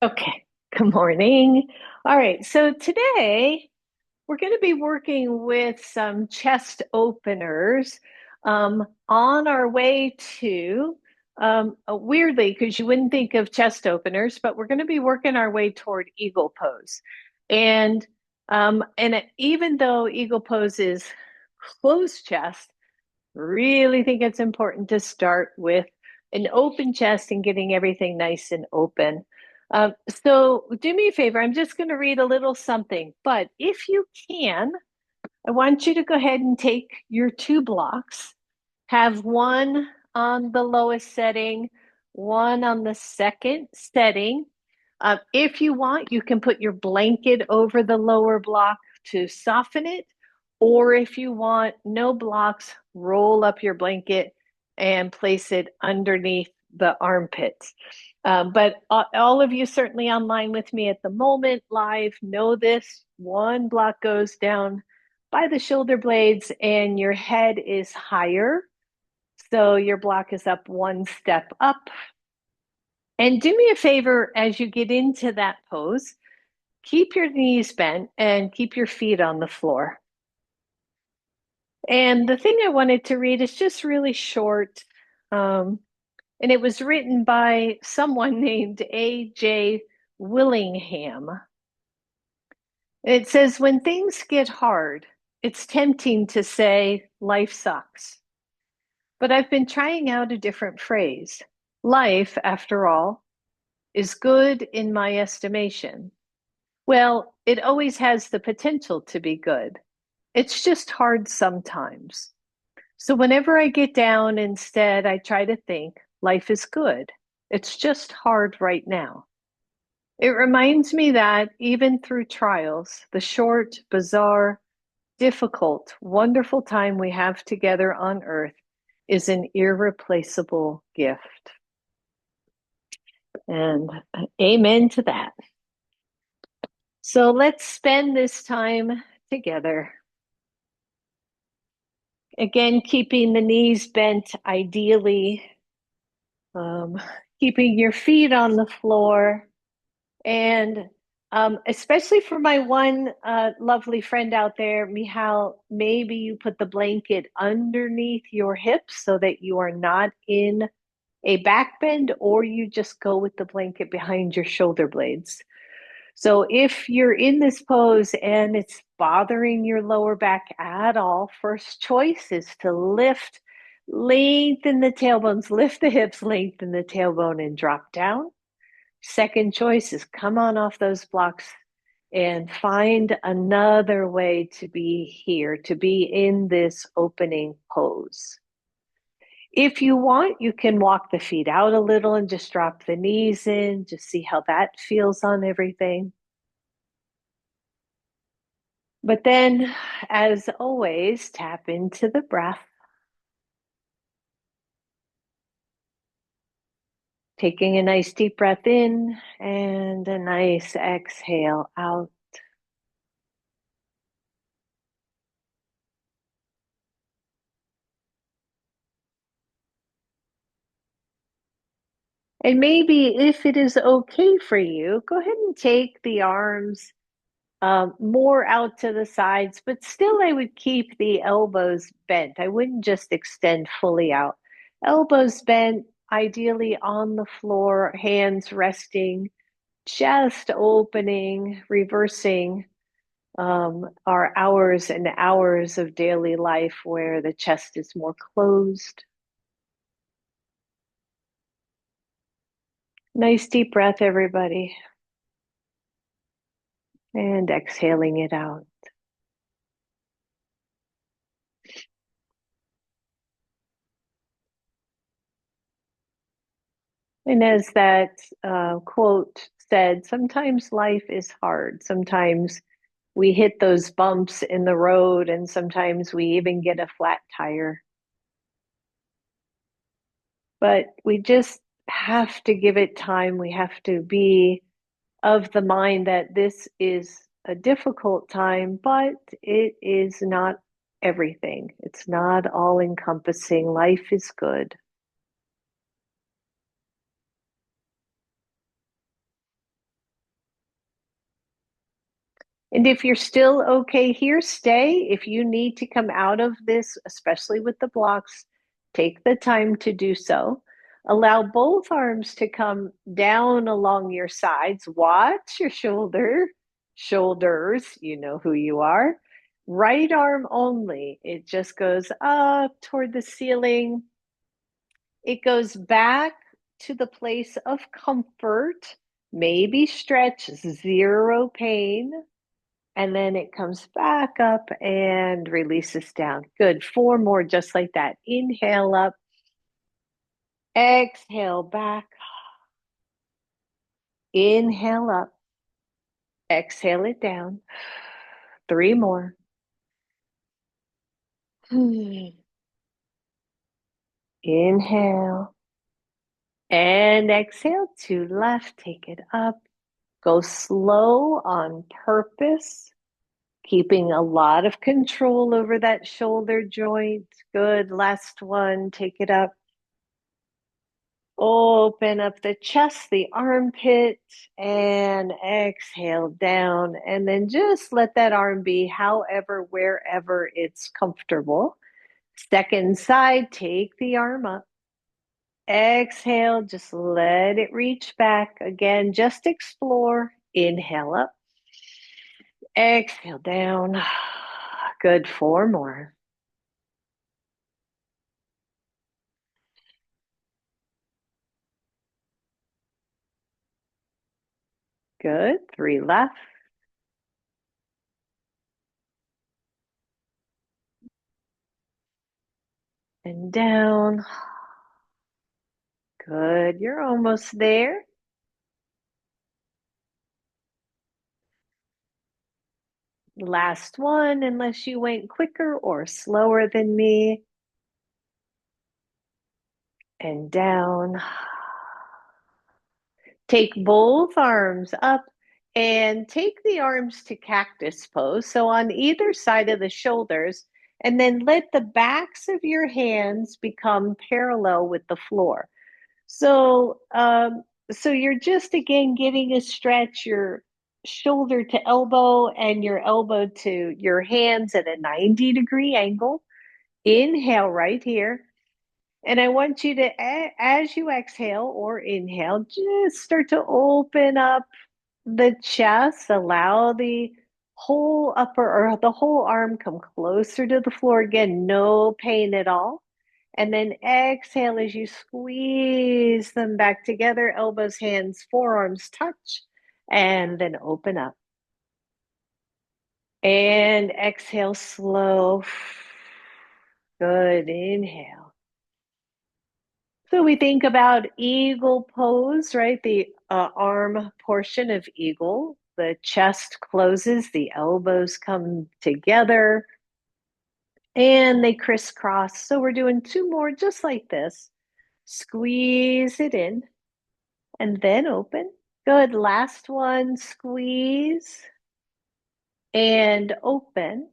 Okay, good morning. All right, so today we're going to be working with some chest openers on our way to, weirdly, because you wouldn't think of chest openers, but we're going to be working our way toward eagle pose. And even though eagle pose is closed chest, really think it's important to start with an open chest and getting everything nice and open. So do me a favor, I'm just going to read a little something, but if you can, I want you to go ahead and take your two blocks, have one on the lowest setting, one on the second setting. If you want, you can put your blanket over the lower block to soften it. Or if you want no blocks, roll up your blanket and place it underneath the armpits. But all of you certainly online with me at the moment, live, know this. One block goes down by the shoulder blades and your head is higher. So your block is up one step up. And do me a favor as you get into that pose, keep your knees bent and keep your feet on the floor. And the thing I wanted to read is just really short. And it was written by someone named A.J. Willingham. It says, when things get hard, it's tempting to say life sucks. But I've been trying out a different phrase. Life, after all, is good in my estimation. Well, it always has the potential to be good. It's just hard sometimes. So whenever I get down, instead, I try to think life is good. It's just hard right now. It reminds me that even through trials, the short, bizarre, difficult, wonderful time we have together on earth is an irreplaceable gift. And amen to that. So let's spend this time together. Again, keeping the knees bent, ideally, um, keeping your feet on the floor. And especially for my one lovely friend out there, Michal, maybe you put the blanket underneath your hips so that you are not in a back bend, or you just go with the blanket behind your shoulder blades. So if you're in this pose and it's bothering your lower back at all, first choice is to lift, lengthen the tailbones, lift the hips, lengthen the tailbone, and drop down. Second choice is come on off those blocks and find another way to be here, to be in this opening pose. If you want, you can walk the feet out a little and just drop the knees in, just see how that feels on everything. But then, as always, tap into the breath, taking a nice deep breath in and a nice exhale out. And maybe if it is okay for you, go ahead and take the arms more out to the sides, but still I would keep the elbows bent. I wouldn't just extend fully out. Elbows bent, ideally on the floor, hands resting, just opening, reversing our hours and hours of daily life where the chest is more closed. Nice deep breath, everybody. And exhaling it out. And as that quote said, sometimes life is hard. Sometimes we hit those bumps in the road, and sometimes we even get a flat tire. But we just have to give it time. We have to be of the mind that this is a difficult time, but it is not everything. It's not all encompassing. Life is good. And if you're still okay here, stay. If you need to come out of this, especially with the blocks, take the time to do so. Allow both arms to come down along your sides. Watch your shoulders, you know who you are. Right arm only. It just goes up toward the ceiling. It goes back to the place of comfort, maybe stretch, zero pain. And then it comes back up and releases down. Good. Four more just like that. Inhale up, exhale back, inhale up, exhale it down. Three more. Inhale and exhale to left. Take it up. Go slow on purpose, keeping a lot of control over that shoulder joint. Good. Last one. Take it up. Open up the chest, the armpit, and exhale down. And then just let that arm be however, wherever it's comfortable. Second side, take the arm up. Exhale, just let it reach back. Again, just explore. Inhale up. Exhale down. Good. Four more. Good. Three left. And down. Good. You're almost there. Last one, unless you went quicker or slower than me. And down. Take both arms up and take the arms to cactus pose. So on either side of the shoulders, and then let the backs of your hands become parallel with the floor. So you're just again giving a stretch your shoulder to elbow and your elbow to your hands at a 90-degree angle. Inhale right here. And I want you to, as you exhale or inhale, just start to open up the chest. Allow the whole upper or the whole arm come closer to the floor. Again, no pain at all. And then exhale as you squeeze them back together, elbows, hands, forearms touch, and then open up. And exhale slow. Good. Inhale. So we think about eagle pose, right? The arm portion of eagle. The chest closes, the elbows come together, and they crisscross. So we're doing two more just like this. Squeeze it in and then open. Good. Last one, squeeze and open.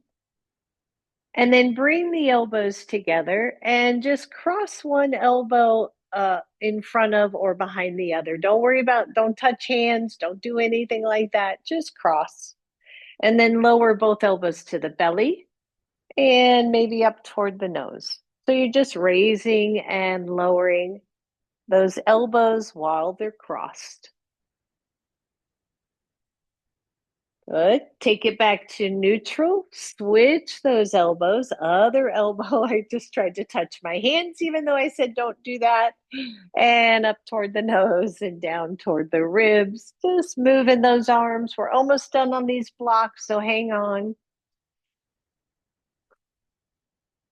And then bring the elbows together and just cross one elbow in front of or behind the other. Don't touch hands, don't do anything like that. Just cross. And then lower both elbows to the belly and maybe up toward the nose. So you're just raising and lowering those elbows while they're crossed. Good. Take it back to neutral. Switch those elbows. Other elbow. I just tried to touch my hands, even though I said don't do that. And up toward the nose and down toward the ribs. Just moving those arms. We're almost done on these blocks, so hang on.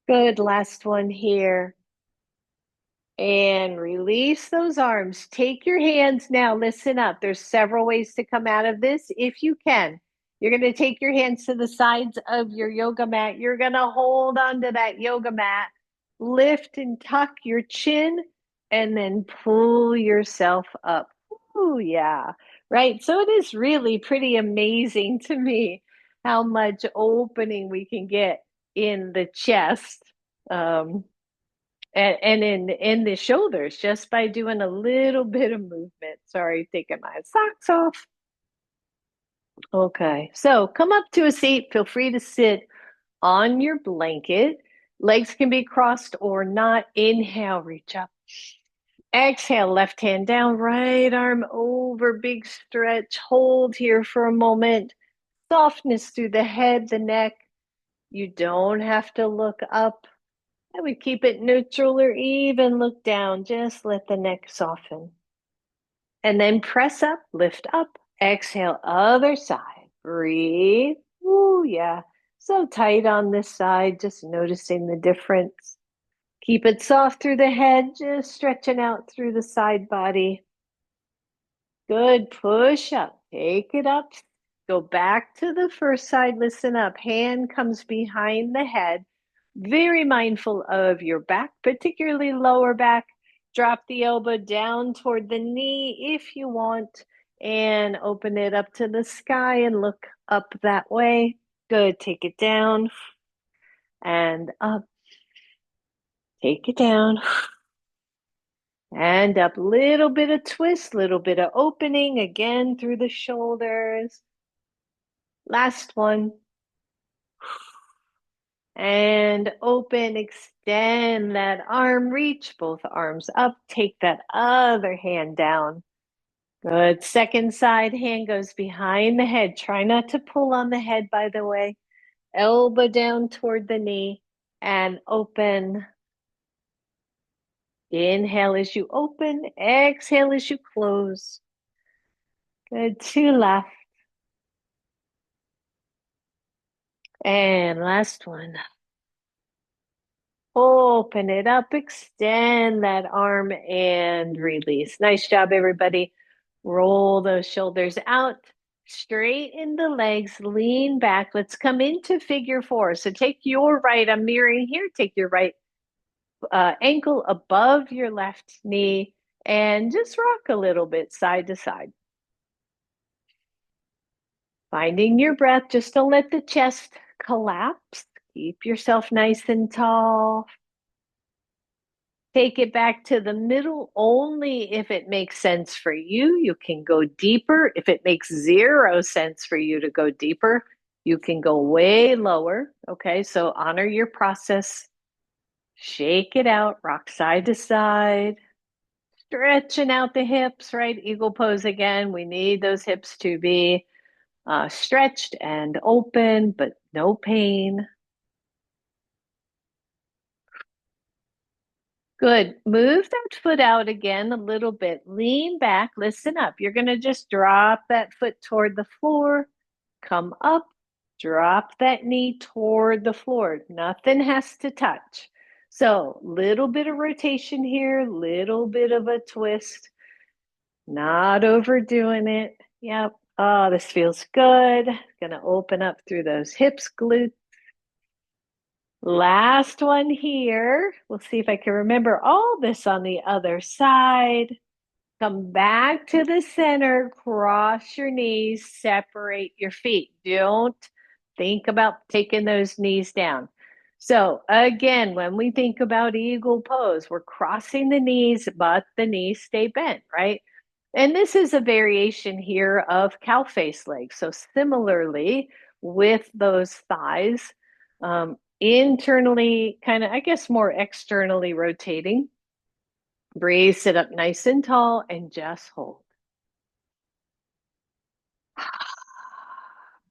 Good. Last one here. And release those arms. Take your hands now. Listen up. There's several ways to come out of this if you can. You're going to take your hands to the sides of your yoga mat. You're going to hold onto that yoga mat, lift and tuck your chin, and then pull yourself up. Oh, yeah. Right. So it is really pretty amazing to me how much opening we can get in the chest. And in the shoulders just by doing a little bit of movement. Sorry, taking my socks off. Okay, so come up to a seat. Feel free to sit on your blanket. Legs can be crossed or not. Inhale, reach up. Exhale, left hand down, right arm over, big stretch. Hold here for a moment. Softness through the head, the neck. You don't have to look up. I would keep it neutral or even look down. Just let the neck soften. And then press up, lift up. Exhale, other side. Breathe. Ooh, yeah. So tight on this side, just noticing the difference. Keep it soft through the head, just stretching out through the side body. Good. Push up. Take it up. Go back to the first side. Listen up. Hand comes behind the head. Very mindful of your back, particularly lower back. Drop the elbow down toward the knee if you want, and open it up to the sky and look up that way. Good. Take it down and up. Take it down and up. Little bit of twist, little bit of opening again through the shoulders. Last one. And open, extend that arm, reach both arms up, take that other hand down. Good. Second side, hand goes behind the head. Try not to pull on the head, by the way. Elbow down toward the knee and open. Inhale as you open, exhale as you close. Good. Two left. And last one. Open it up, extend that arm and release. Nice job, everybody. Roll those shoulders out, straighten the legs, lean back. Let's come into figure four. So take your right, I'm mirroring here, take your right ankle above your left knee and just rock a little bit side to side. Finding your breath, just don't let the chest collapse. Keep yourself nice and tall. Take it back to the middle only if it makes sense for you. You can go deeper. If it makes zero sense for you to go deeper, you can go way lower. Okay, so honor your process. Shake it out, rock side to side, stretching out the hips, right? Eagle pose again. We need those hips to be stretched and open, but no pain. Good. Move that foot out again a little bit. Lean back, listen up. You're going to just drop that foot toward the floor, come up, drop that knee toward the floor. Nothing has to touch. So, little bit of rotation here, little bit of a twist, not overdoing it. Yep. Oh, this feels good. Going to open up through those hips, glutes. Last one here. We'll see if I can remember all this on the other side. Come back to the center, cross your knees, separate your feet. Don't think about taking those knees down. So, again, when we think about eagle pose, we're crossing the knees, but the knees stay bent, right? And this is a variation here of cow face legs. So, similarly, with those thighs, internally, kind of, I guess, more externally rotating. Breathe, sit up nice and tall, and just hold.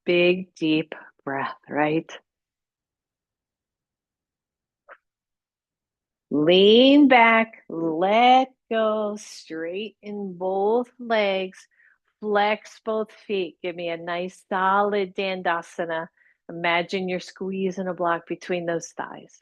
Big, deep breath, right? Lean back, let go, straighten both legs, flex both feet. Give me a nice solid Dandasana. Imagine you're squeezing a block between those thighs.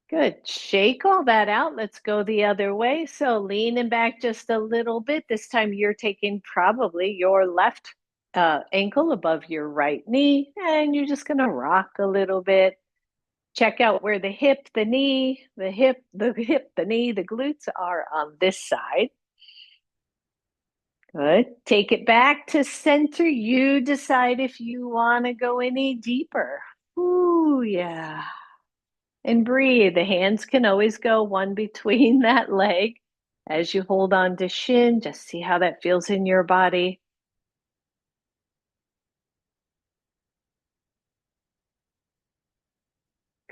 Good. Shake all that out. Let's go the other way. So leaning back just a little bit. This time you're taking probably your left ankle above your right knee, and you're just going to rock a little bit. Check out where the hip, the knee, the hip, the knee, the glutes are on this side. Good. Take it back to center. You decide if you want to go any deeper. Ooh, yeah. And breathe. The hands can always go one between that leg as you hold on to shin. Just see how that feels in your body.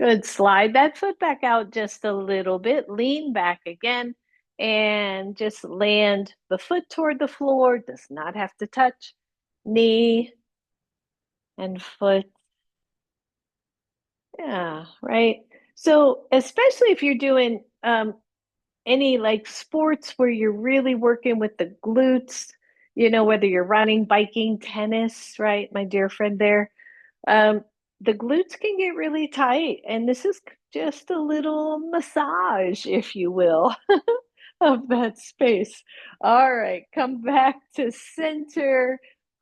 Good. Slide that foot back out just a little bit. Lean back again and just land the foot toward the floor. Does not have to touch knee and foot. Yeah, right. So, especially if you're doing any like sports where you're really working with the glutes, whether you're running, biking, tennis, right? My dear friend there. Um, the glutes can get really tight, and this is just a little massage, if you will, of that space. All right, come back to center,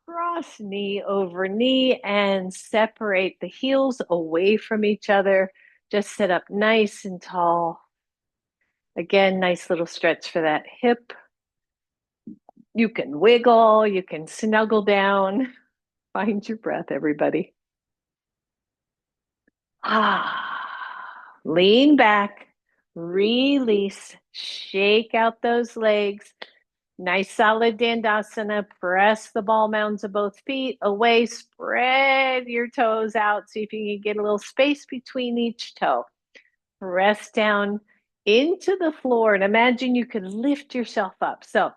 cross knee over knee, and separate the heels away from each other. Just sit up nice and tall. Again, nice little stretch for that hip. You can wiggle, you can snuggle down. Find your breath, everybody. Lean back, release, shake out those legs. Nice solid Dandasana. Press the ball mounds of both feet away. Spread your toes out. See if you can get a little space between each toe. Press down into the floor and imagine you can lift yourself up. So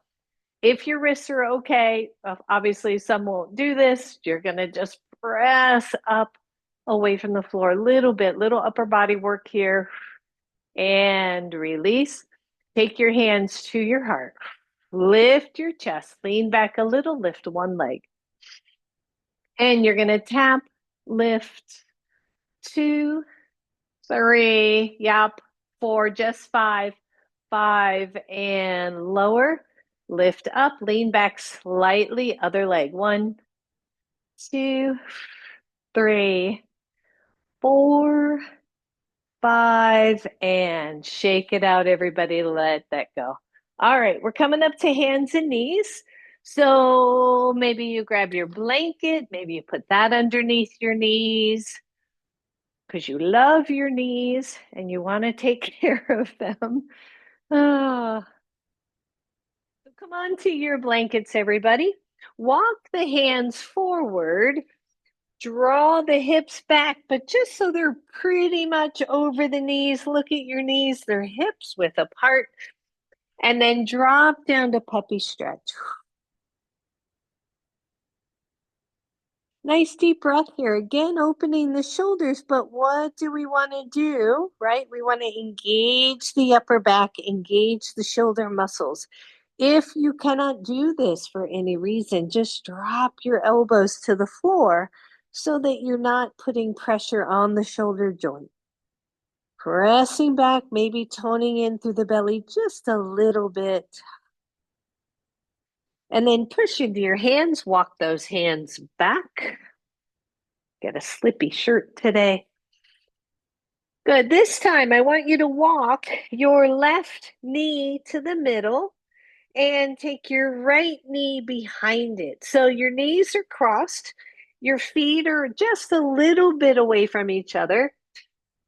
if your wrists are okay, obviously some won't do this. You're going to just press up away from the floor a little bit, little upper body work here, and release. Take your hands to your heart. Lift your chest, lean back a little, lift one leg. And you're going to tap, lift, 2, 3, yep, 4, just 5, 5, and lower. Lift up, lean back slightly, other leg. 1, 2, 3, 4, 5, and shake it out, everybody. Let that go. All right, we're coming up to hands and knees. So maybe you grab your blanket, maybe you put that underneath your knees because you love your knees and you want to take care of them. Oh. So come on to your blankets, everybody. Walk the hands forward. Draw the hips back, but just so they're pretty much over the knees. Look at your knees, they're hips width apart. And then drop down to puppy stretch. Nice deep breath here. Again, opening the shoulders, but what do we want to do, right? We want to engage the upper back, engage the shoulder muscles. If you cannot do this for any reason, just drop your elbows to the floor so that you're not putting pressure on the shoulder joint. Pressing back, maybe toning in through the belly just a little bit. And then push into your hands, walk those hands back. Get a slippy shirt today. Good. This time I want you to walk your left knee to the middle and take your right knee behind it. So your knees are crossed. Your feet are just a little bit away from each other.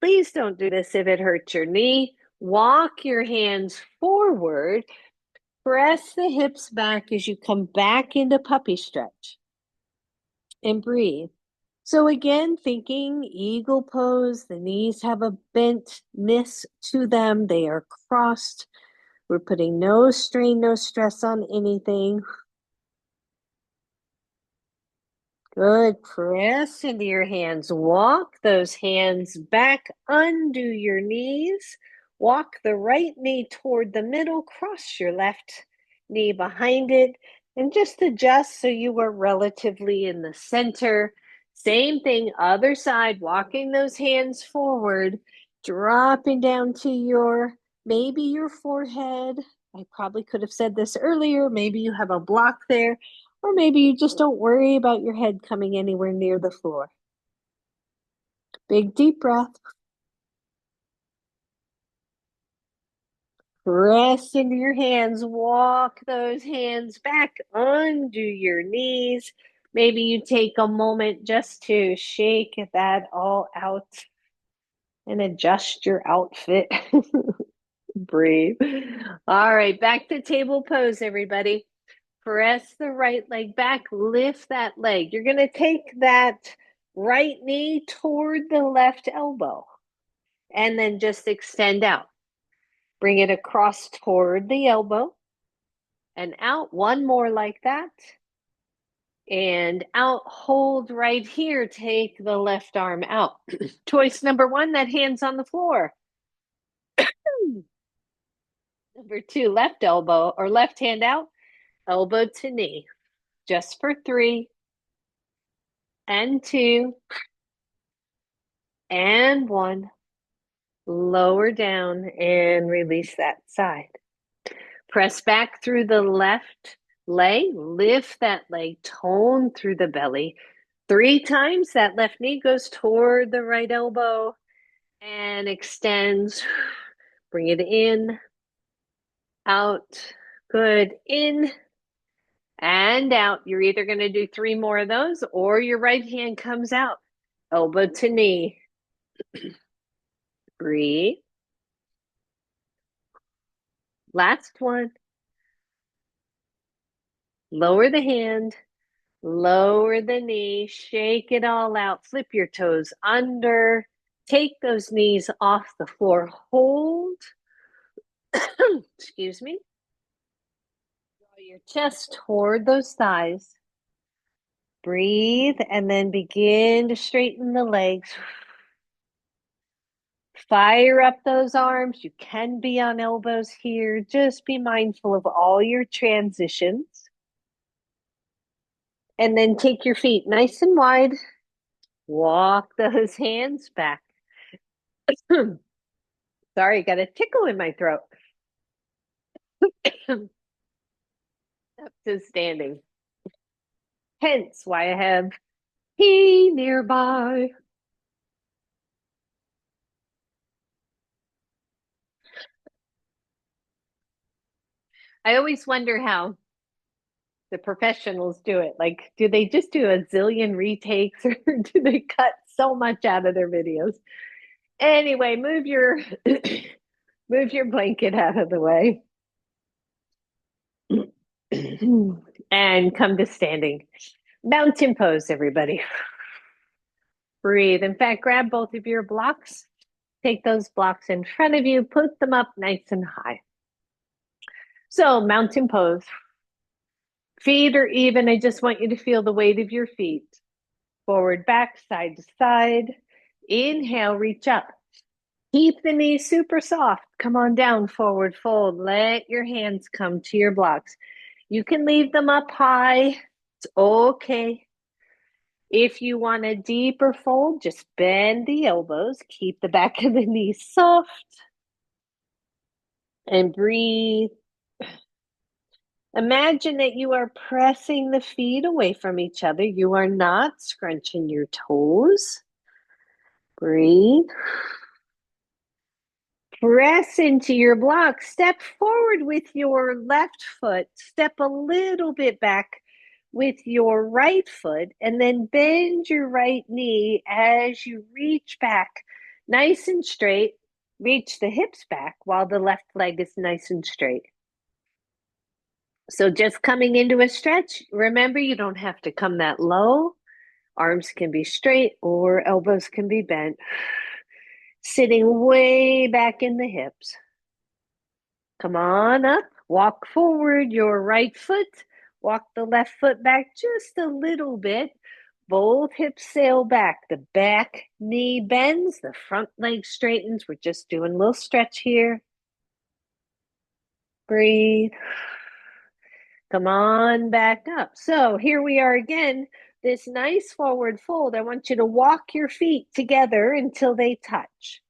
Please don't do this if it hurts your knee. Walk your hands forward. Press the hips back as you come back into puppy stretch. And breathe. So again, thinking eagle pose, the knees have a bentness to them. They are crossed. We're putting no strain, no stress on anything. Good. Press into your hands. Walk those hands back, undo your knees. Walk the right knee toward the middle. Cross your left knee behind it. And just adjust so you are relatively in the center. Same thing, other side, walking those hands forward, dropping down to maybe your forehead. I probably could have said this earlier. Maybe you have a block there. Or maybe you just don't worry about your head coming anywhere near the floor. Big deep breath. Press into your hands. Walk those hands back. Undo your knees. Maybe you take a moment just to shake that all out and adjust your outfit. Breathe. All right, back to table pose, everybody. Press the right leg back, lift that leg. You're going to take that right knee toward the left elbow. and then just extend out. Bring it across toward the elbow and out. One more like that. And out, hold right here. Take the left arm out. Choice number one, that hand's on the floor. Number two, left elbow or left hand out, elbow to knee. Just for 3 and 2 and 1. Lower down and release that side. Press back through the left leg. Lift that leg, tone through the belly. 3 times. That left knee goes toward the right elbow and extends. Bring it in, out. Good. In and out. You're either going to do 3 more of those or your right hand comes out. Elbow to knee. Breathe. Last one. Lower the hand, lower the knee, shake it all out. Flip your toes under. Take those knees off the floor. Hold. Excuse me. Draw your chest toward those thighs. Breathe and then begin to straighten the legs. Fire up those arms. You can be on elbows here. Just be mindful of all your transitions. And then take your feet nice and wide. Walk those hands back. Sorry, got a tickle in my throat. Up to standing. Hence why I have he nearby. I always wonder how the professionals do it. Like, do they just do a zillion retakes or do they cut so much out of their videos? Anyway, move your move your blanket out of the way. And come to standing. Mountain pose, everybody. Breathe. In fact, grab both of your blocks. Take those blocks in front of you, put them up nice and high. So, mountain pose. Feet are even. I just want you to feel the weight of your feet. Forward, back, side to side. Inhale, reach up. Keep the knees super soft. Come on down, forward fold. Let your hands come to your blocks. You can leave them up high. It's okay. If you want a deeper fold, just bend the elbows. Keep the back of the knees soft. And breathe. Imagine that you are pressing the feet away from each other. You are not scrunching your toes. Breathe. Press into your block. Step forward with your left foot. Step a little bit back with your right foot, and then bend your right knee as you reach back nice and straight. Reach the hips back while the left leg is nice and straight. So just coming into a stretch, remember you don't have to come that low. Arms can be straight or elbows can be bent. Sitting way back in the hips. Come on up, walk forward your right foot, walk the left foot back just a little bit. Both hips sail back. The back knee bends, the front leg straightens. We're just doing a little stretch here. Breathe. Come on back up. So here we are again, this nice forward fold. I want you to walk your feet together until they touch.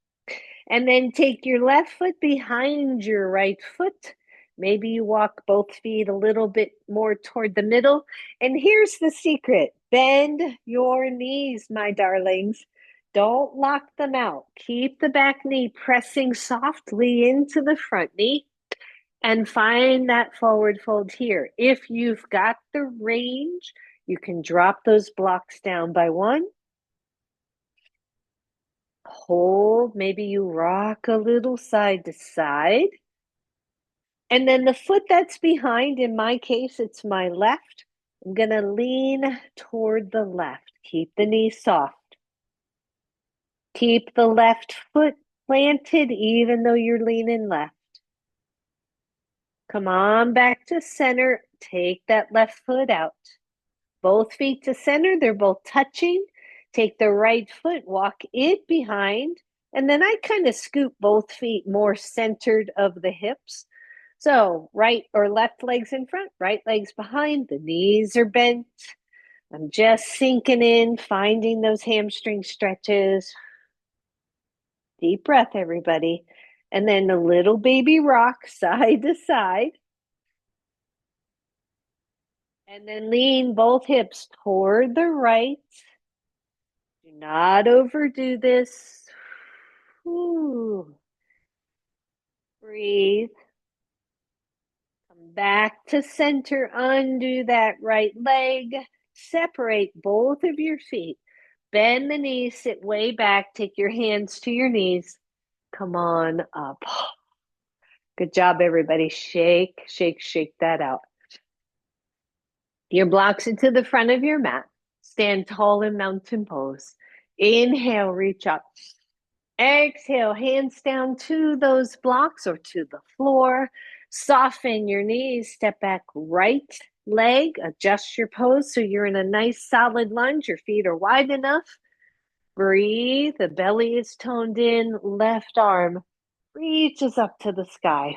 And then take your left foot behind your right foot. Maybe you walk both feet a little bit more toward the middle. And here's the secret. Bend your knees, my darlings. Don't lock them out. Keep the back knee pressing softly into the front knee. And find that forward fold here. If you've got the range, you can drop those blocks down by one. Hold, maybe you rock a little side to side. And then the foot that's behind, in my case, it's my left. I'm going to lean toward the left. Keep the knee soft. Keep the left foot planted even though you're leaning left. Come on back to center. Take that left foot out. Both feet to center. They're both touching. Take the right foot, walk it behind. And then I kind of scoop both feet more centered of the hips. So right or left legs in front, right legs behind. The knees are bent. I'm just sinking in, finding those hamstring stretches. Deep breath, everybody. And then a little baby rock side to side. And then lean both hips toward the right. Do not overdo this. Ooh. Breathe. Come back to center. Undo that right leg. Separate both of your feet. Bend the knees, sit way back. Take your hands to your knees. Come on up. Good job, everybody. Shake, shake, shake that out. Your blocks into the front of your mat. Stand tall in mountain pose. Inhale, reach up. Exhale, hands down to those blocks or to the floor. Soften your knees. Step back, right leg. Adjust your pose so you're in a nice solid lunge. Your feet are wide enough. Breathe. The belly is toned in. Left arm reaches up to the sky.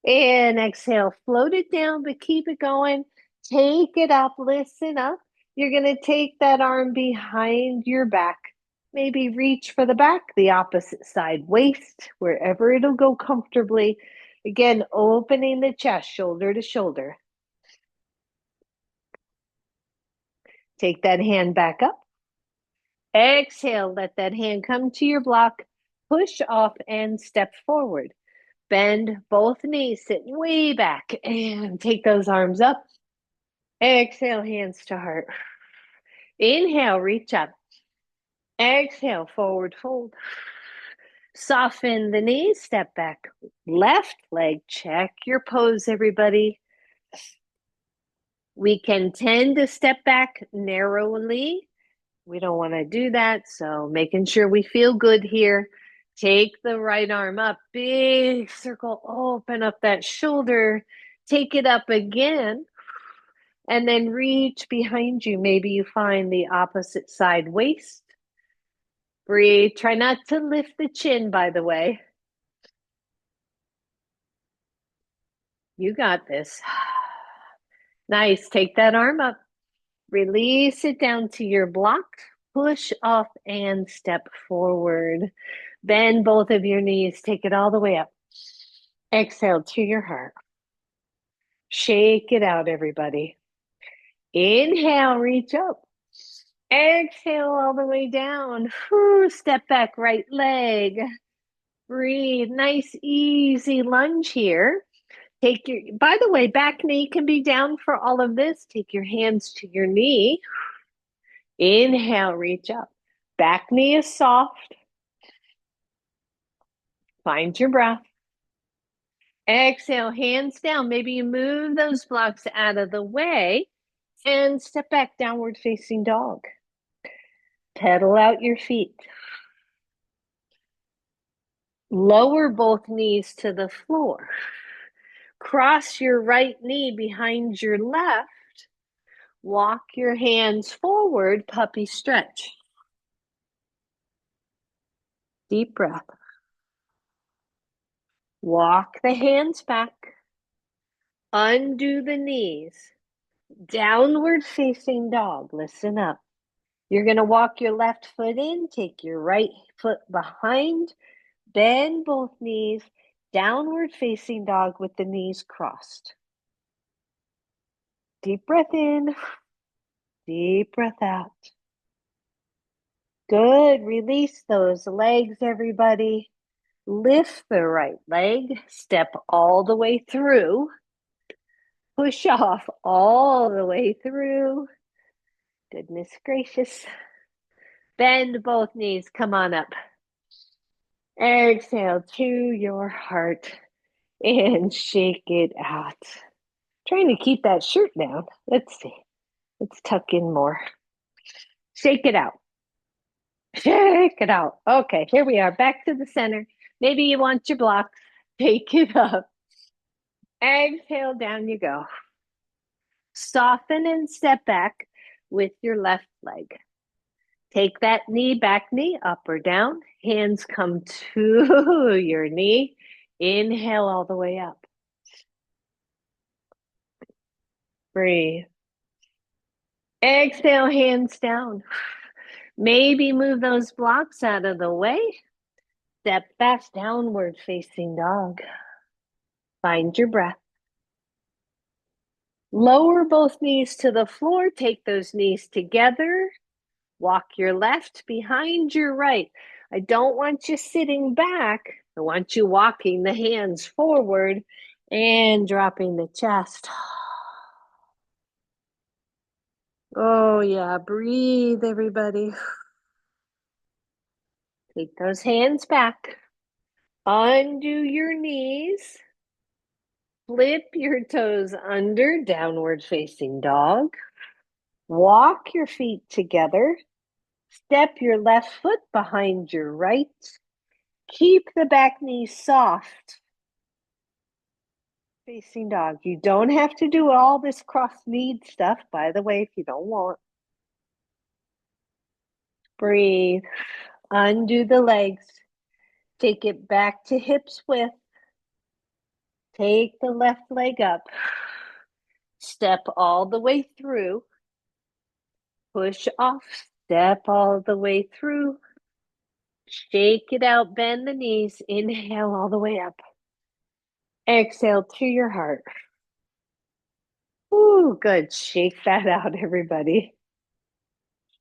And exhale, float it down, but keep it going. Take it up, listen up. You're going to take that arm behind your back. Maybe reach for the back, the opposite side, waist, wherever it'll go comfortably. Again, opening the chest, shoulder to shoulder. Take that hand back up. Exhale, let that hand come to your block. Push off and step forward. Bend both knees, sit way back, and take those arms up. Exhale, hands to heart. Inhale, reach up. Exhale, forward fold. Soften the knees, step back. Left leg, check your pose, everybody. We can tend to step back narrowly. We don't want to do that, so making sure we feel good here. Take the right arm up, big circle, open up that shoulder. Take it up again, and then reach behind you. Maybe you find the opposite side waist. Breathe. Try not to lift the chin, by the way. You got this. Nice. Take that arm up. Release it down to your block. Push off and step forward. Bend both of your knees. Take it all the way up. Exhale to your heart. Shake it out, everybody. Inhale, reach up. Exhale all the way down. Step back, right leg. Breathe. Nice, easy lunge here. Take your, by the way, back knee can be down for all of this. Take your hands to your knee. Inhale, reach up. Back knee is soft. Find your breath. Exhale, hands down. Maybe you move those blocks out of the way and step back, downward facing dog. Pedal out your feet. Lower both knees to the floor. Cross your right knee behind your left. Walk your hands forward, puppy stretch. Deep breath. Walk the hands back. Undo the knees. Downward facing dog. Listen up. You're going to walk your left foot in, take your right foot behind, bend both knees, downward facing dog with the knees crossed. Deep breath in, deep breath out. Good. Release those legs, everybody. Lift the right leg, step all the way through. Push off all the way through. Goodness gracious. Bend both knees. Come on up. Exhale to your heart and shake it out. Trying to keep that shirt down. Let's see. Let's tuck in more. Shake it out. Shake it out. Okay, here we are, back to the center. Maybe you want your blocks. Take it up. Exhale, down you go. Soften and step back with your left leg. Take that knee, back knee, up or down. Hands come to your knee. Inhale all the way up. Breathe. Exhale, hands down. Maybe move those blocks out of the way. Step back, downward facing dog. Find your breath. Lower both knees to the floor. Take those knees together. Walk your left behind your right. I don't want you sitting back. I want you walking the hands forward and dropping the chest. Oh, yeah. Breathe, everybody. Take those hands back. Undo your knees. Flip your toes under, downward facing dog. Walk your feet together. Step your left foot behind your right. Keep the back knee soft. Facing dog. You don't have to do all this cross-kneed stuff, by the way, if you don't want. Breathe. Undo the legs. Take it back to hips width. Take the left leg up. Step all the way through. Push off. Step all the way through. Shake it out. Bend the knees. Inhale all the way up. Exhale to your heart. Ooh, good. Shake that out, everybody.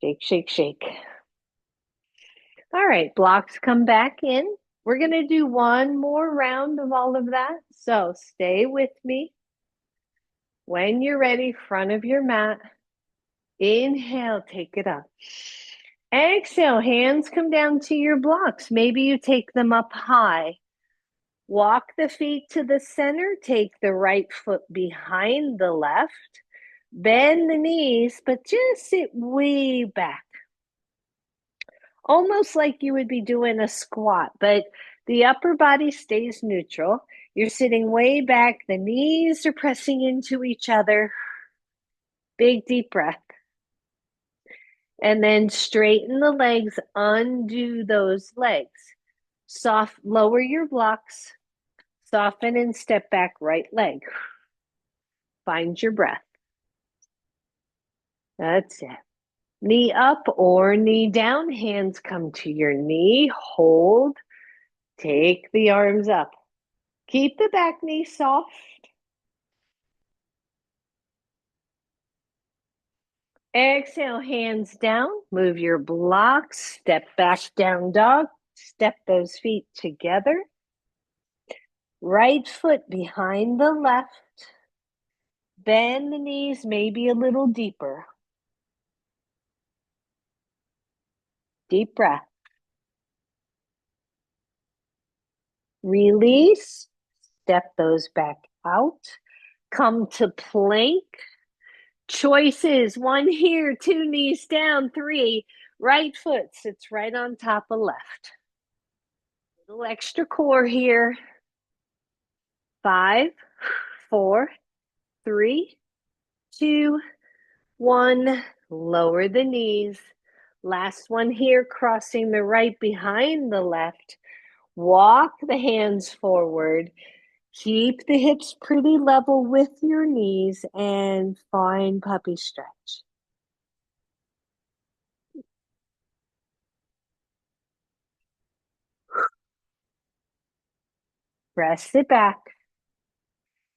Shake, shake, shake. All right, blocks come back in. We're going to do one more round of all of that. So stay with me. When you're ready, front of your mat. Inhale, take it up. Exhale, hands come down to your blocks. Maybe you take them up high. Walk the feet to the center. Take the right foot behind the left. Bend the knees, but just sit way back. Almost like you would be doing a squat, but the upper body stays neutral. You're sitting way back. The knees are pressing into each other. Big deep breath. And then straighten the legs, undo those legs. Lower your blocks, soften and step back right leg. Find your breath. That's it. Knee up or knee down, hands come to your knee, hold, take the arms up. Keep the back knee soft. Exhale, hands down, move your blocks, step back, down dog, step those feet together. Right foot behind the left, bend the knees maybe a little deeper. Deep breath. Release, step those back out, come to plank. Choices, one here, two knees down, three. Right foot sits right on top of left. Little extra core here. 5, 4, 3, 2, 1. Lower the knees. Last one here, crossing the right behind the left. Walk the hands forward. Keep the hips pretty level with your knees and find puppy stretch. Press it back.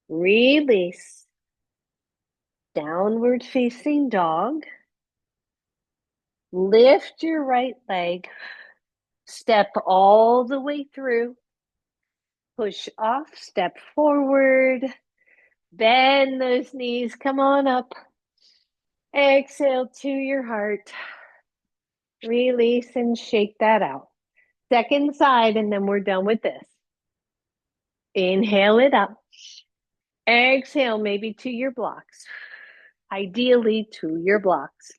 Release. Downward facing dog. Lift your right leg. Step all the way through. Push off, step forward. Bend those knees. Come on up. Exhale to your heart. Release and shake that out. Second side, and then we're done with this. Inhale it up. Exhale, maybe to your blocks. Ideally, to your blocks.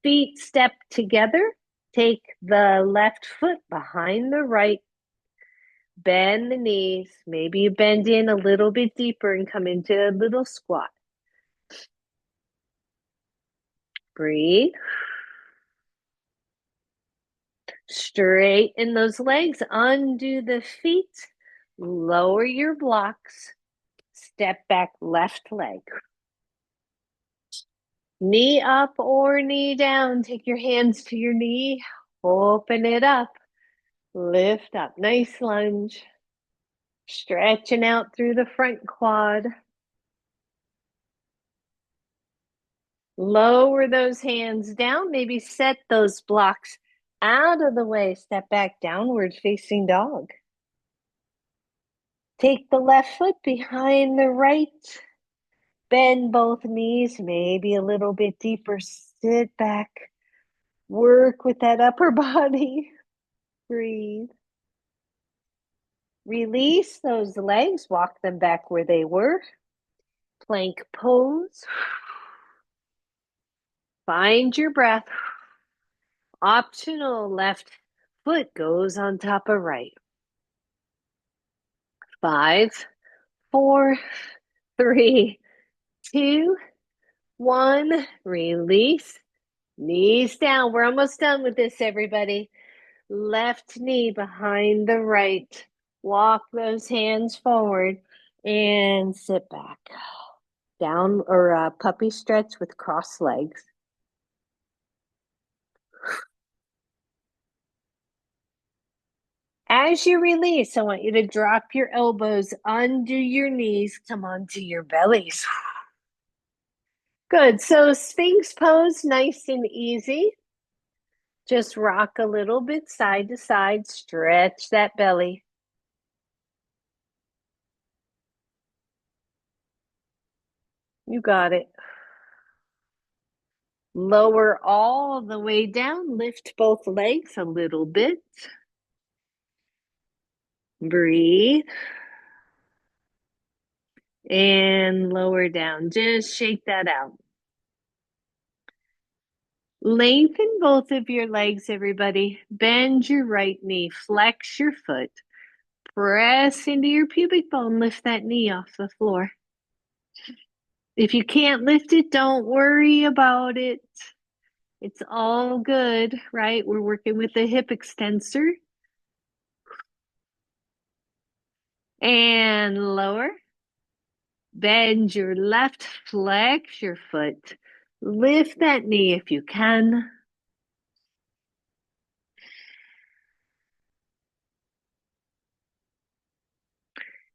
Feet step together. Take the left foot behind the right, bend the knees. Maybe you bend in a little bit deeper and come into a little squat. Breathe. Straighten those legs, undo the feet, lower your blocks, step back left leg. Knee up or knee down. Take your hands to your knee, open it up, lift up. Nice lunge. Stretching out through the front quad. Lower those hands down. Maybe set those blocks out of the way. Step back, downward facing dog. Take the left foot behind the right. Bend both knees, maybe a little bit deeper. Sit back. Work with that upper body. Breathe. Release those legs. Walk them back where they were. Plank pose. Find your breath. Optional left foot goes on top of right. 5, 4, 3, 2, 1. Release. Knees down. We're almost done with this, everybody. Left knee behind the right. Walk those hands forward and sit back. Down or a puppy stretch with crossed legs. As you release, I want you to drop your elbows, undo your knees, come onto your bellies. Good. So Sphinx pose, nice and easy. Just rock a little bit side to side, stretch that belly. You got it. Lower all the way down, lift both legs a little bit. Breathe. And lower down. Just shake that out. Lengthen both of your legs, everybody. Bend your right knee, flex your foot. Press into your pubic bone, lift that knee off the floor. If you can't lift it, don't worry about it. It's all good, right? We're working with the hip extensor. And lower. Bend your left, flex your foot. Lift that knee if you can.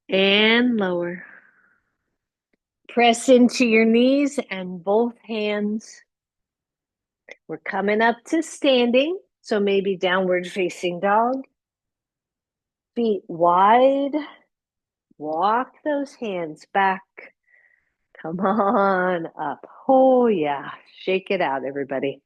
And lower. Press into your knees and both hands. We're coming up to standing, so maybe downward facing dog. Feet wide. Walk those hands back. Come on up. Oh, yeah. Shake it out, everybody.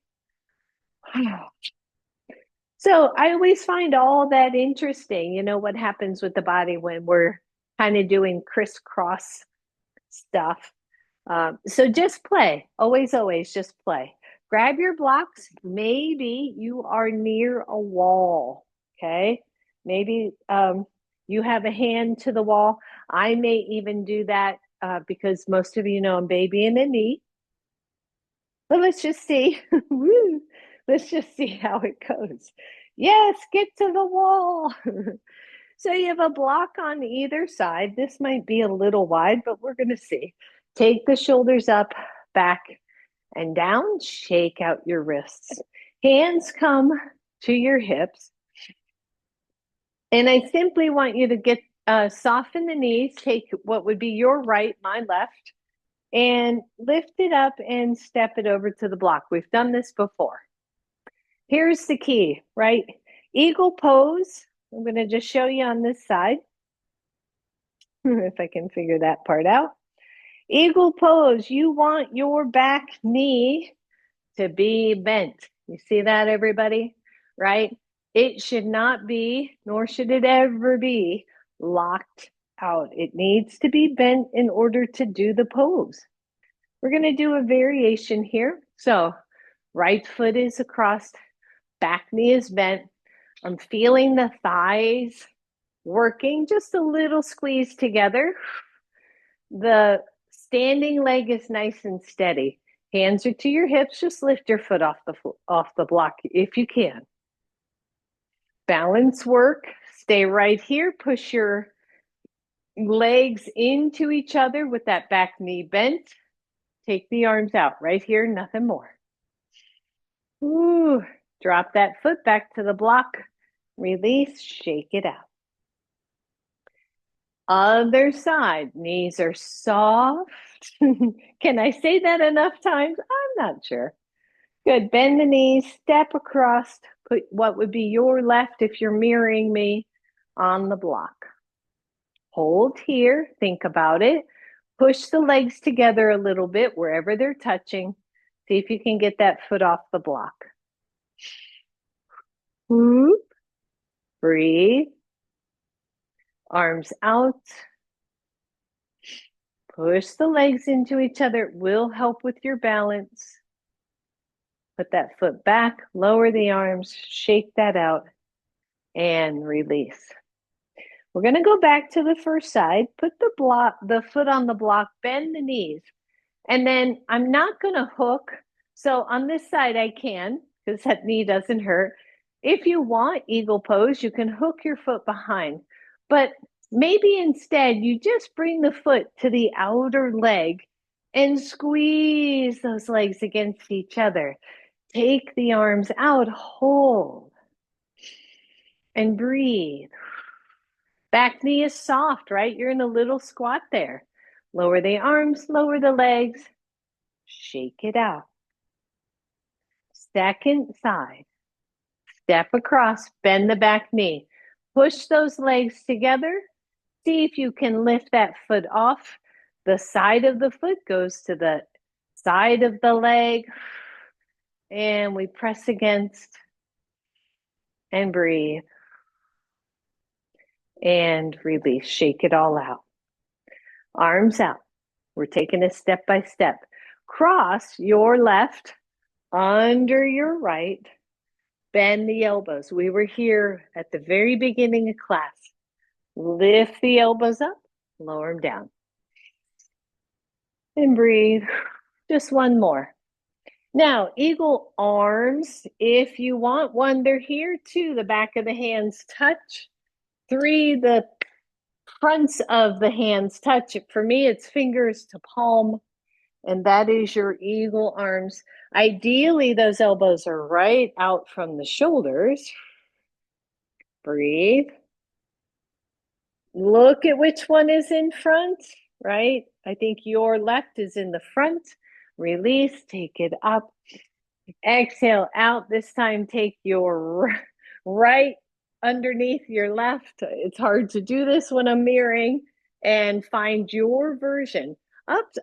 So I always find all that interesting, what happens with the body when we're kind of doing crisscross stuff. So just play. Always, always just play. Grab your blocks. Maybe you are near a wall, okay? Maybe you have a hand to the wall. I may even do that because most of you know I'm babying a knee. But let's just see. Woo. Let's just see how it goes. Yes, get to the wall. So you have a block on either side. This might be a little wide, but we're going to see. Take the shoulders up, back, and down. Shake out your wrists. Hands come to your hips. And I simply want you to get soften the knees. Take what would be your right, my left, and lift it up and step it over to the block. We've done this before. Here's the key, right? Eagle pose. I'm going to just show you on this side, if I can figure that part out. Eagle pose, you want your back knee to be bent. You see that, everybody? Right? It should not be, nor should it ever be, locked out. It needs to be bent in order to do the pose. We're going to do a variation here. So right foot is across, Back knee is bent. I'm feeling the thighs working, just a little squeeze together. The standing leg is nice and steady. Hands are to your hips. Just lift your foot off the block if you can. Balance work. Stay right here. Push your legs into each other with that back knee bent. Take the arms out right here, nothing more. Ooh, drop that foot back to the block. Release, shake it out. Other side, knees are soft. Can I say that enough times? I'm not sure. Good, bend the knees, step across, put what would be your left if you're mirroring me on the block. Hold here, think about it. Push the legs together a little bit wherever they're touching. See if you can get that foot off the block. Whoop. Breathe. Arms out. Push the legs into each other. It will help with your balance. Put that foot back, lower the arms, shake that out, and release. We're going to go back to the first side. Put the foot on the block, bend the knees. And then I'm not going to hook. So on this side, I can, because that knee doesn't hurt. If you want eagle pose, you can hook your foot behind. But maybe instead, you just bring the foot to the outer leg and squeeze those legs against each other. Take the arms out, hold, and breathe. Back knee is soft, right? You're in a little squat there. Lower the arms, lower the legs. Shake it out. Second side. Step across, bend the back knee. Push those legs together. See if you can lift that foot off. The side of the foot goes to the side of the leg. And we press against and breathe. And release. Shake it all out. Arms out. We're taking it step by step. Cross your left under your right. Bend the elbows. We were here at the very beginning of class. Lift the elbows up, lower them down. And breathe. Just one more. Now, eagle arms. If you want one, they're here. 2, the back of the hands touch. 3, the fronts of the hands touch. For me, it's fingers to palm. And that is your eagle arms. Ideally, those elbows are right out from the shoulders. Breathe. Look at which one is in front, right? I think your left is in the front. Release, take it up. Exhale out. This time, take your right underneath your left. It's hard to do this when I'm mirroring. And find your version.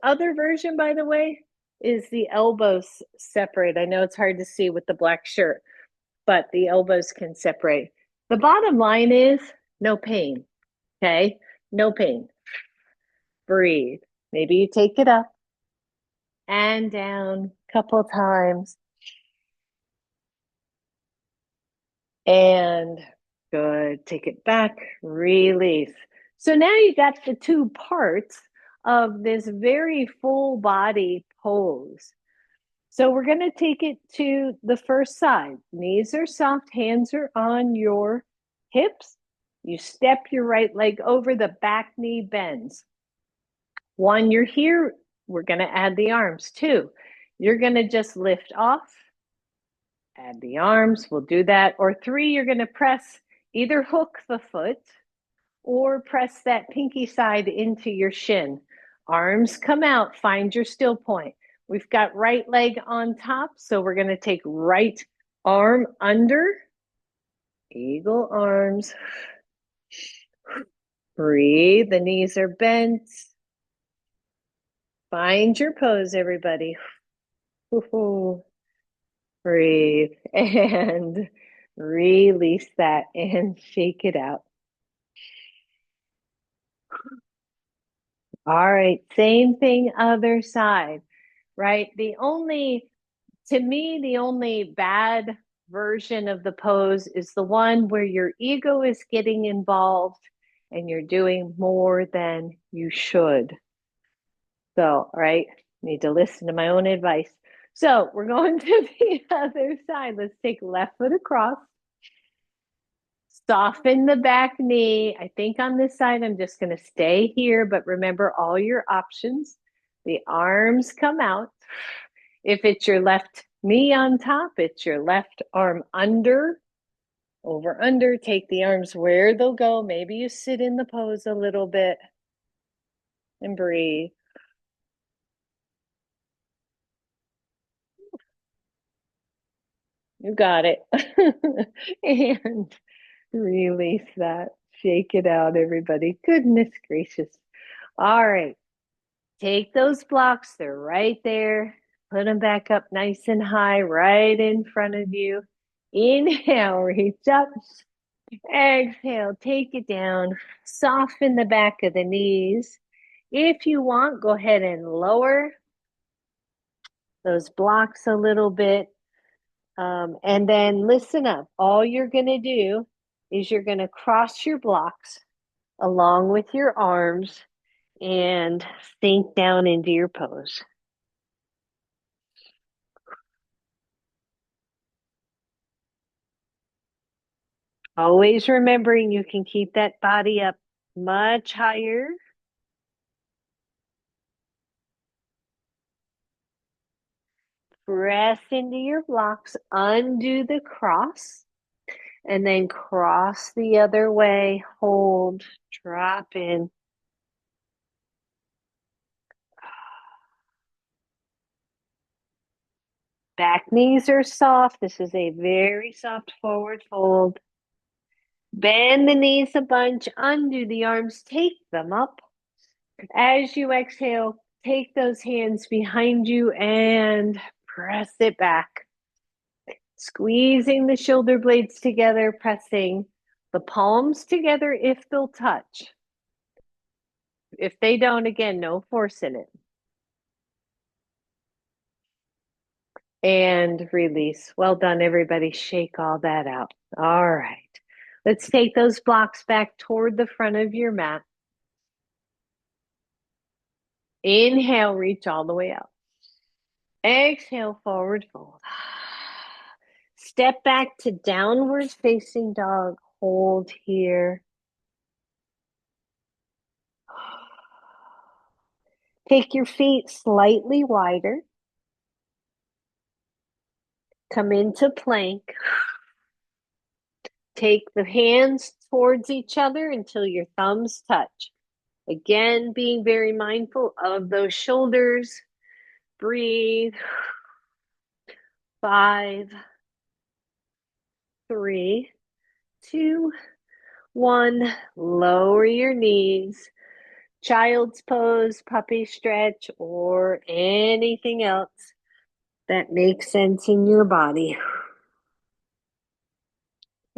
Other version, by the way, is the elbows separate. I know it's hard to see with the black shirt, but the elbows can separate. The bottom line is no pain. Okay, no pain. Breathe. Maybe you take it up and down a couple times. And good. Take it back, release. So now you got the 2 parts of this very full body pose. So we're going to take it to the first side. Knees are soft, hands are on your hips. You step your right leg over, the back knee bends. 1, you're here. We're going to add the arms. 2, you're going to just lift off. Add the arms. We'll do that. Or 3, you're going to press, either hook the foot or press that pinky side into your shin. Arms come out. Find your still point. We've got right leg on top, so we're going to take right arm under. Eagle arms. Breathe. The knees are bent. Find your pose, everybody. Breathe and release that and shake it out. All right, same thing, other side, right? To me, the only bad version of the pose is the one where your ego is getting involved and you're doing more than you should. So, right, need to listen to my own advice. So we're going to the other side. Let's take left foot across. Soften the back knee. I think on this side, I'm just going to stay here, but remember all your options. The arms come out. If it's your left knee on top, it's your left arm under, over, under. Take the arms where they'll go. Maybe you sit in the pose a little bit and breathe. You got it. And release that. Shake it out, everybody. Goodness gracious. All right. Take those blocks. They're right there. Put them back up nice and high, right in front of you. Inhale, reach up. Exhale, take it down. Soften the back of the knees. If you want, go ahead and lower those blocks a little bit. And then listen up. All you're going to do is you're going to cross your blocks along with your arms and sink down into your pose. Always remembering you can keep that body up much higher. Press into your blocks, undo the cross, and then cross the other way. Hold, drop in. Back knees are soft. This is a very soft forward fold. Bend the knees a bunch, undo the arms, take them up. As you exhale, take those hands behind you and press it back. Squeezing the shoulder blades together, pressing the palms together if they'll touch. If they don't, again, no force in it. And release. Well done, everybody. Shake all that out. All right. Let's take those blocks back toward the front of your mat. Inhale, reach all the way out. Exhale, forward fold. Step back to downward facing dog. Hold here. Take your feet slightly wider. Come into plank. Take the hands towards each other until your thumbs touch. Again, being very mindful of those shoulders. Breathe. 5, 3, 2, 1. Lower your knees. Child's pose, puppy stretch, or anything else that makes sense in your body.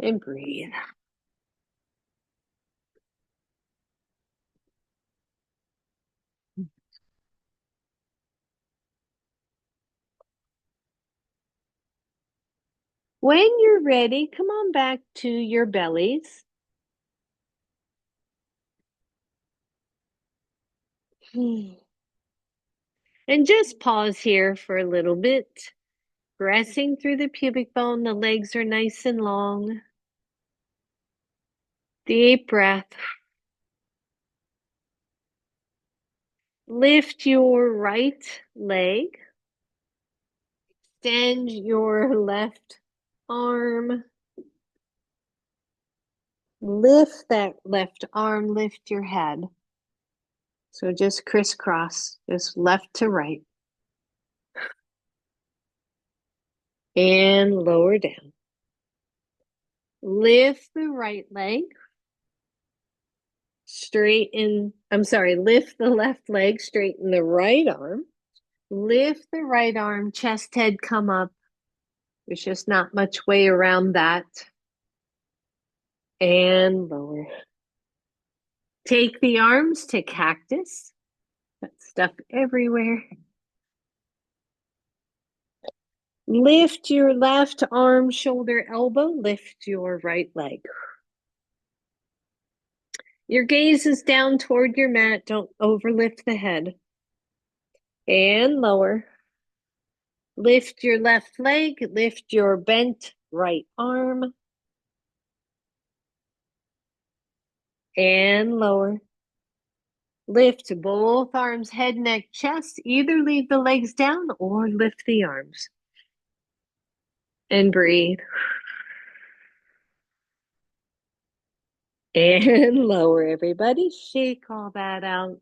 And breathe. When you're ready, come on back to your bellies. And just pause here for a little bit. Pressing through the pubic bone, the legs are nice and long. Deep breath. Lift your right leg. Extend your left arm. Lift that left arm, lift your head. So just crisscross, just left to right. And lower down. Lift the right leg. Lift the left leg, straighten the right arm. Lift the right arm, chest, head, come up. There's just not much way around that. And lower. Take the arms to cactus. Got stuff everywhere. Lift your left arm, shoulder, elbow. Lift your right leg. Your gaze is down toward your mat. Don't overlift the head. And lower. Lift your left leg. Lift your bent right arm. And lower. Lift both arms, head, neck, chest. Either leave the legs down or lift the arms. And breathe. And lower, everybody. Shake all that out.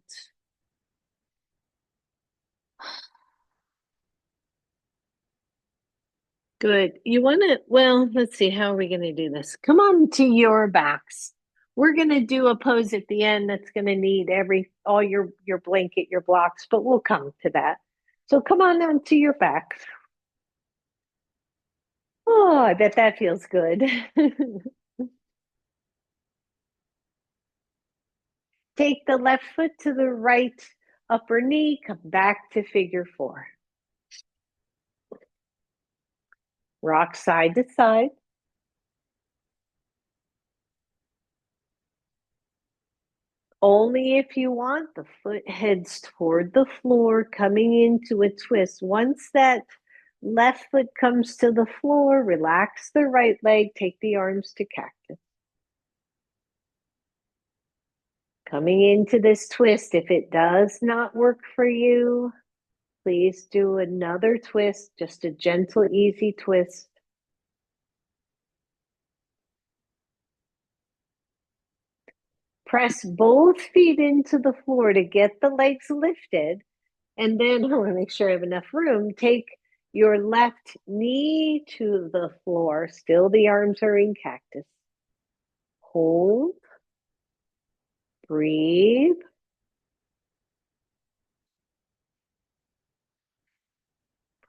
Good. You want to, well, let's see, how are we going to do this? Come on to your backs. We're going to do a pose at the end that's going to need all your blanket, your blocks, but we'll come to that. So come on down to your backs. Oh, I bet that feels good. Take the left foot to the right upper knee, come back to figure four. Rock side to side. Only if you want, the foot heads toward the floor, coming into a twist. Once that left foot comes to the floor, relax the right leg, take the arms to cactus. Coming into this twist, if it does not work for you, please do another twist, just a gentle, easy twist. Press both feet into the floor to get the legs lifted. And then I want to make sure I have enough room. Take your left knee to the floor. Still the arms are in cactus. Hold. Breathe.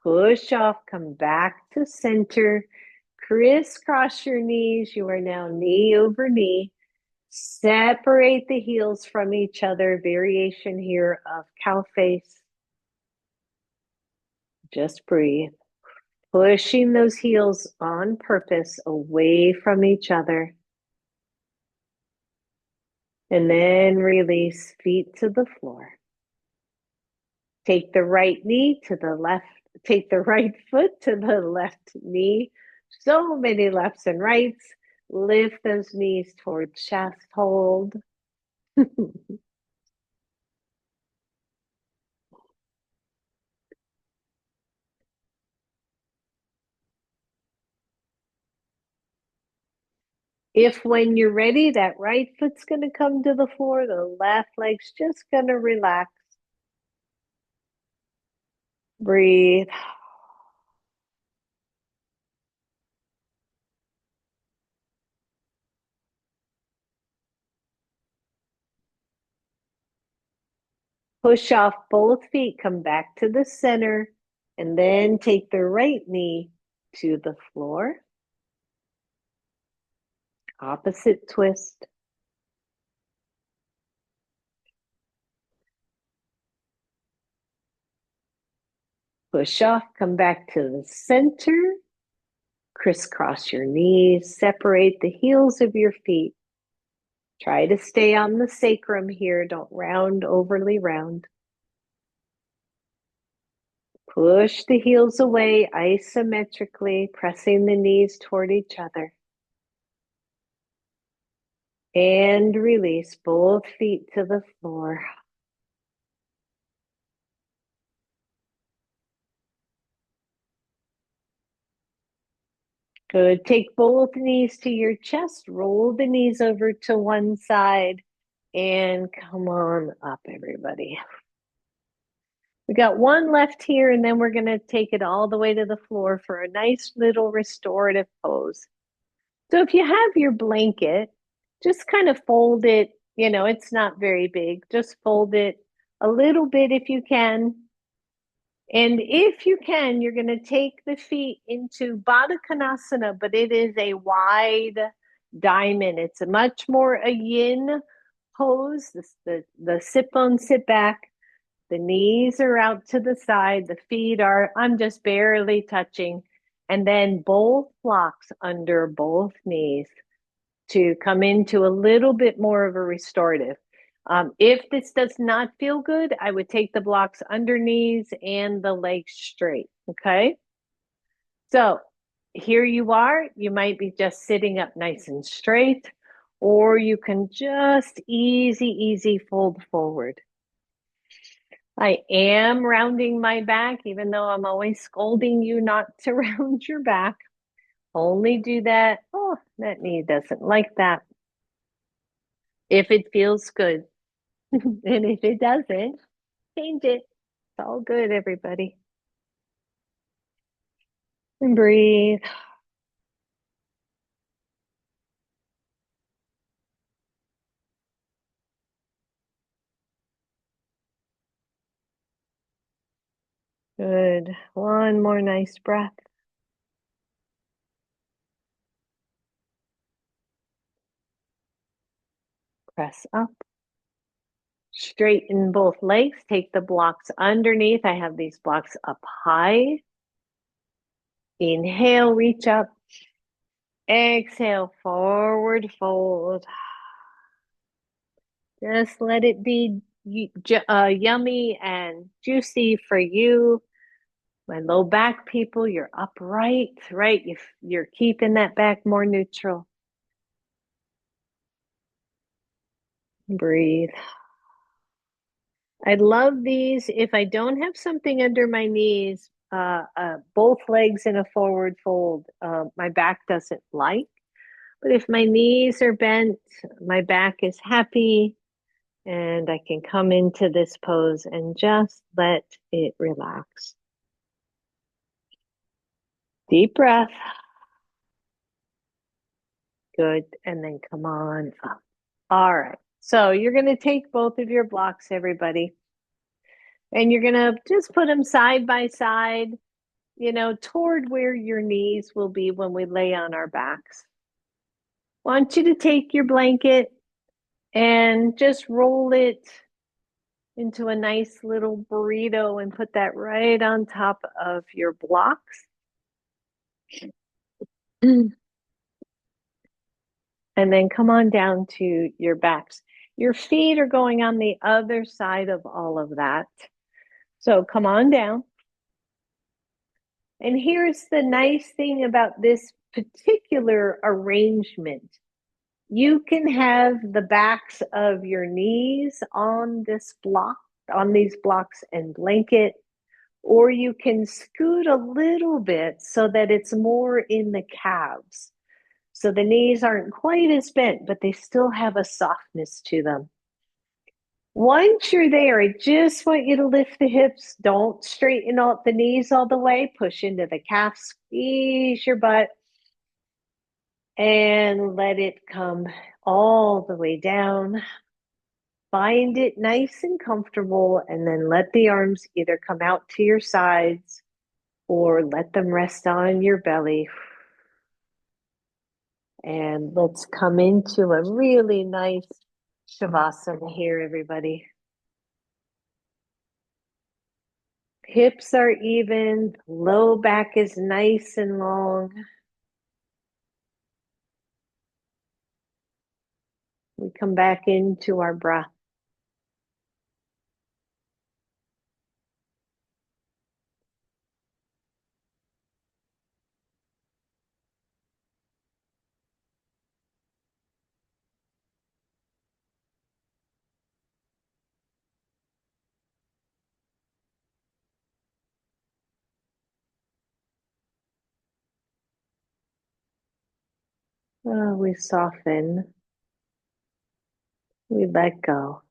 Push off. Come back to center. Crisscross your knees. You are now knee over knee. Separate the heels from each other. Variation here of cow face. Just breathe. Pushing those heels on purpose away from each other. And then release, feet to the floor. Take the right knee to the left, take the right foot to the left knee. So many lefts and rights. Lift those knees toward chest, hold. If when you're ready, that right foot's going to come to the floor, the left leg's just going to relax. Breathe. Push off both feet, come back to the center, and then take the right knee to the floor. Opposite twist. Push off, come back to the center. Crisscross your knees, separate the heels of your feet. Try to stay on the sacrum here. Don't round overly round. Push the heels away isometrically, pressing the knees toward each other. And release both feet to the floor. Good. Take both knees to your chest. Roll the knees over to one side. And come on up, everybody. We got one left here, and then we're going to take it all the way to the floor for a nice little restorative pose. So if you have your blanket, just kind of fold it. You know, it's not very big. Just fold it a little bit if you can. And if you can, you're going to take the feet into Baddha Konasana, but it is a wide diamond. It's a much more a yin pose. The sit bones sit back. The knees are out to the side. The feet are, I'm just barely touching. and then both blocks under both knees to come into a little bit more of a restorative. If this does not feel good, I would take the blocks under knees and the legs straight. Okay. So here you are. You might be just sitting up nice and straight, or you can just easy fold forward. I am rounding my back, even though I'm always scolding you not to round your back. Only do that. Oh, that knee doesn't like that. If it feels good. And if it doesn't, change it. It's all good, everybody. And breathe. Good. One more nice breath. Press up. Straighten both legs. Take the blocks underneath. I have these blocks up high. Inhale, reach up. Exhale, forward fold. Just let it be yummy and juicy for you. My low back people, you're upright, right? You're keeping that back more neutral. Breathe. I love these. If I don't have something under my knees, both legs in a forward fold, my back doesn't like. But if my knees are bent, my back is happy, and I can come into this pose and just let it relax. Deep breath. Good. And then come on up. All right. So you're going to take both of your blocks, everybody, and you're going to just put them side by side, toward where your knees will be when we lay on our backs. Want you to take your blanket and just roll it into a nice little burrito and put that right on top of your blocks. And then come on down to your backs. Your feet are going on the other side of all of that. So come on down. And here's the nice thing about this particular arrangement. You can have the backs of your knees on this block, on these blocks and blanket, or you can scoot a little bit so that it's more in the calves. So the knees aren't quite as bent, but they still have a softness to them. Once you're there, I just want you to lift the hips. Don't straighten out the knees all the way. Push into the calves, squeeze your butt, and let it come all the way down. Find it nice and comfortable, and then let the arms either come out to your sides or let them rest on your belly. And let's come into a really nice Shavasana here, everybody. Hips are even, low back is nice and long. We come back into our breath. We soften. We let go.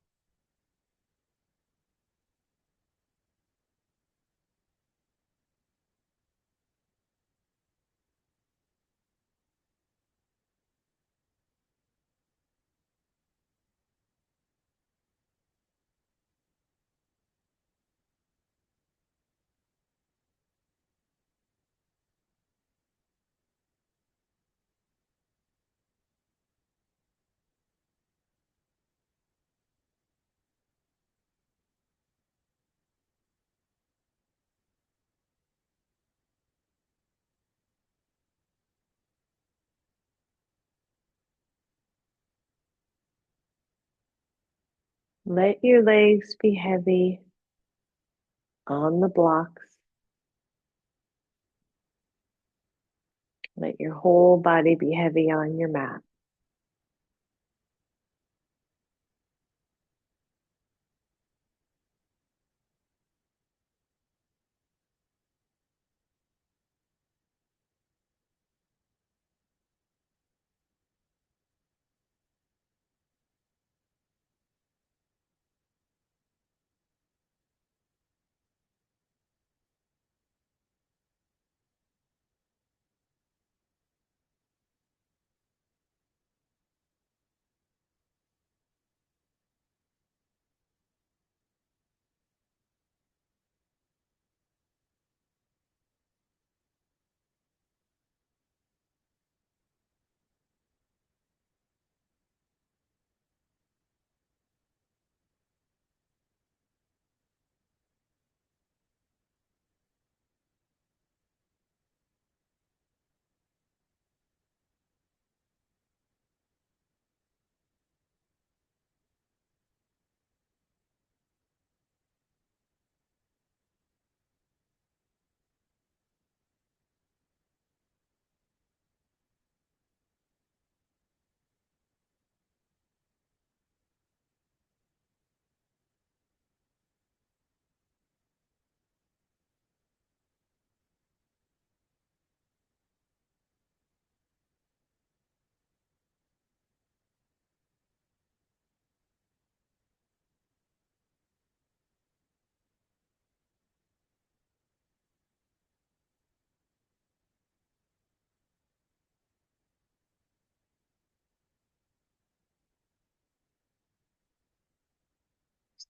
Let your legs be heavy on the blocks. Let your whole body be heavy on your mat.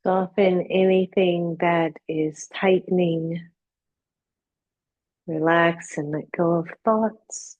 Soften anything that is tightening. Relax and let go of thoughts.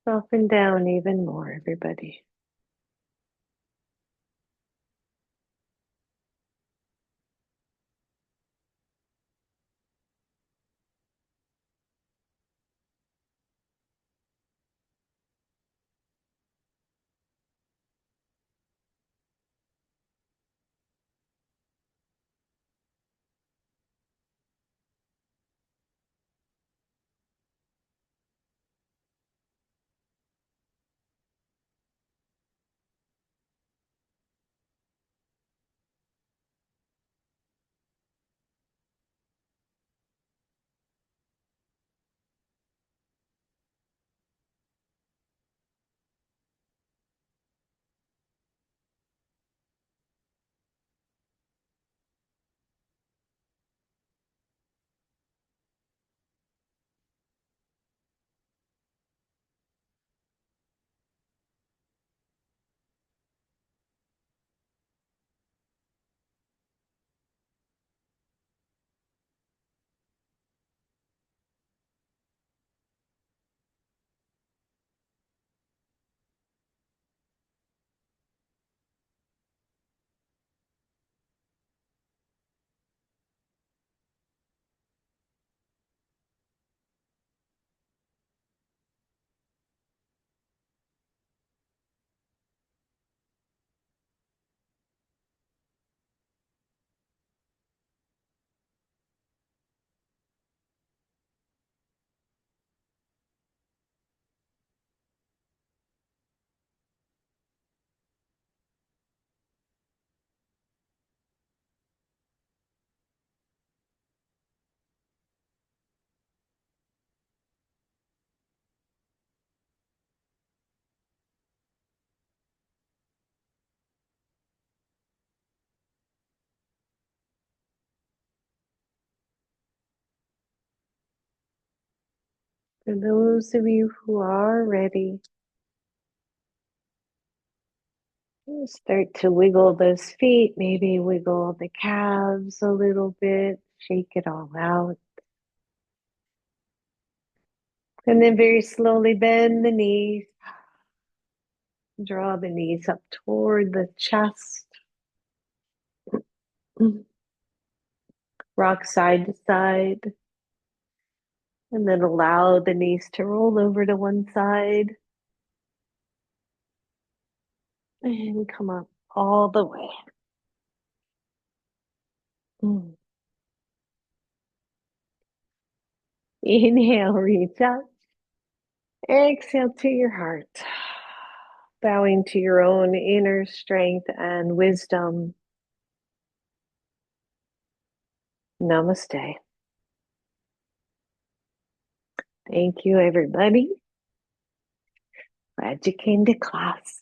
Soften down even more, everybody. For those of you who are ready, start to wiggle those feet, maybe wiggle the calves a little bit, shake it all out. And then very slowly bend the knees, draw the knees up toward the chest, rock side to side, and then allow the knees to roll over to one side and come up all the way. Inhale, reach up. Exhale to your heart, bowing to your own inner strength and wisdom. Namaste. Thank you, everybody. Glad you came to class.